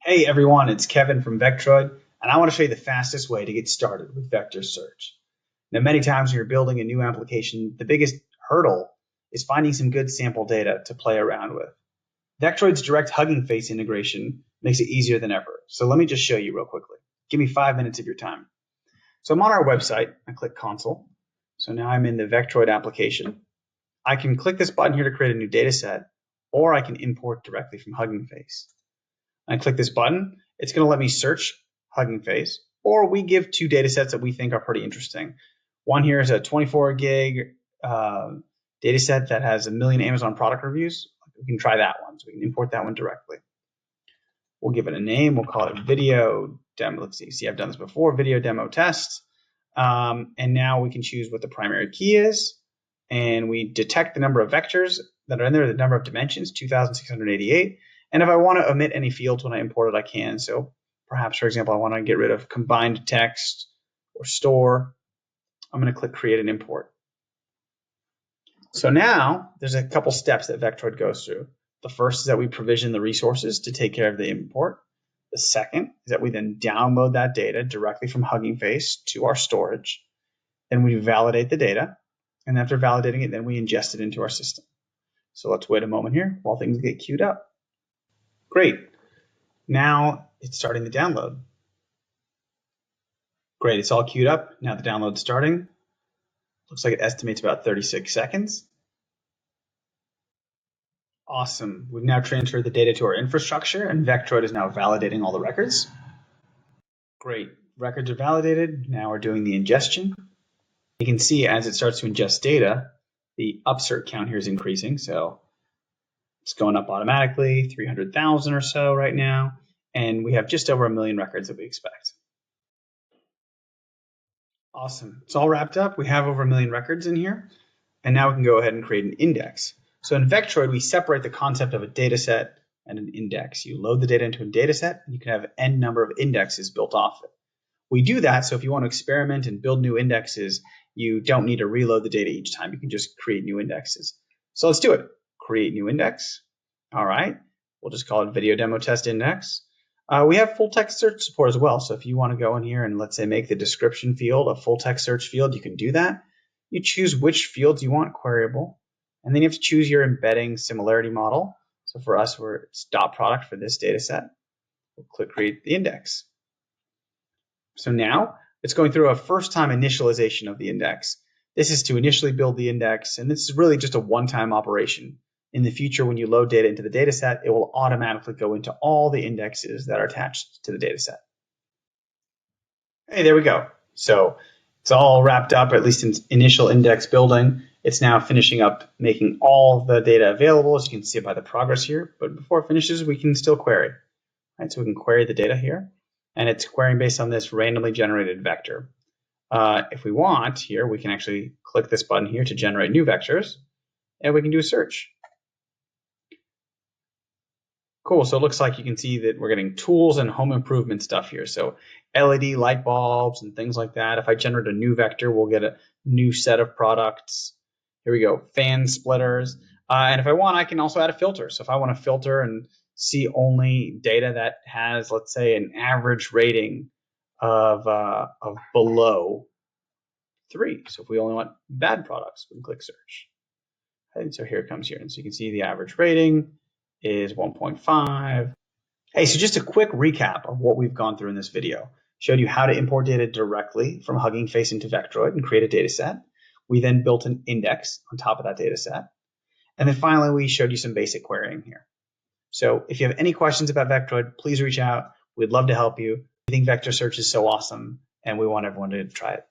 Hey everyone, it's Kevin from Vectroid, and I want to show you the fastest way to get started with vector search. Now, many times when you're building a new application, the biggest hurdle is finding some good sample data to play around with. Vectroid's direct Hugging Face integration makes it easier than ever. So let me just show you real quickly. Give me 5 minutes of your time. So I'm on our website. I click Console. So now I'm in the Vectroid application. I can click this button here to create a new data set, or I can import directly from Hugging Face. I click this button, it's going to let me search Hugging Face, or we give two data sets that we think are pretty interesting. One here is a 24 gig data set that has 1 million Amazon product reviews. We can try that one, so we can import that one directly. We'll give it a name. We'll call it video demo. Let's see, I've done this before, video demo test. And now we can choose what the primary key is, and we detect the number of vectors that are in there, the number of dimensions, 2,688. And if I want to omit any fields when I import it, I can. So perhaps, for example, I want to get rid of combined text or store. I'm going to click Create and Import. So now there's a couple steps that Vectroid goes through. The first is that we provision the resources to take care of the import. The second is that we then download that data directly from Hugging Face to our storage. Then we validate the data. And after validating it, then we ingest it into our system. So let's wait a moment here while things get queued up. Great. Now it's starting the download. Great, it's all queued up. Now the download's starting. Looks like it estimates about 36 seconds. Awesome. We've now transferred the data to our infrastructure, and Vectroid is now validating all the records. Great. Records are validated. Now we're doing the ingestion. You can see as it starts to ingest data, the upsert count here is increasing. So it's going up automatically, 300,000 or so right now. And we have just over 1 million records that we expect. Awesome. It's all wrapped up. We have over 1 million records in here. And now we can go ahead and create an index. So in Vectroid, we separate the concept of a data set and an index. You load the data into a data set, and you can have n number of indexes built off it. We do that so if you want to experiment and build new indexes, you don't need to reload the data each time. You can just create new indexes. So let's do it. Create new index. All right. We'll just call it video demo test index. We have full text search support as well. So if you want to go in here and let's say make the description field a full text search field, you can do that. You choose which fields you want queryable, and then you have to choose your embedding similarity model. So for us, it's dot product for this data set. We'll click create the index. So now it's going through a first time initialization of the index. This is to initially build the index, and this is really just a one-time operation. In the future, when you load data into the data set, it will automatically go into all the indexes that are attached to the data set. Hey, there we go. So it's all wrapped up, at least in initial index building. It's now finishing up making all the data available, as you can see by the progress here. But before it finishes, we can still query. Right? So we can query the data here, and it's querying based on this randomly generated vector. If we want here, we can actually click this button here to generate new vectors, and we can do a search. Cool, so it looks like you can see that we're getting tools and home improvement stuff here. So LED light bulbs and things like that. If I generate a new vector, we'll get a new set of products. Here we go, fan splitters. And if I want, I can also add a filter. So if I want to filter and see only data that has, let's say, an average rating of below 3. So if we only want bad products, we can click search. And so here it comes here. And so you can see the average rating is 1.5. Hey, so just a quick recap of what we've gone through in this video. Showed you how to import data directly from Hugging Face into Vectroid and create a data set. We then built an index on top of that data set. And then finally, we showed you some basic querying here. So if you have any questions about Vectroid, please reach out. We'd love to help you. We think vector search is so awesome, and we want everyone to try it.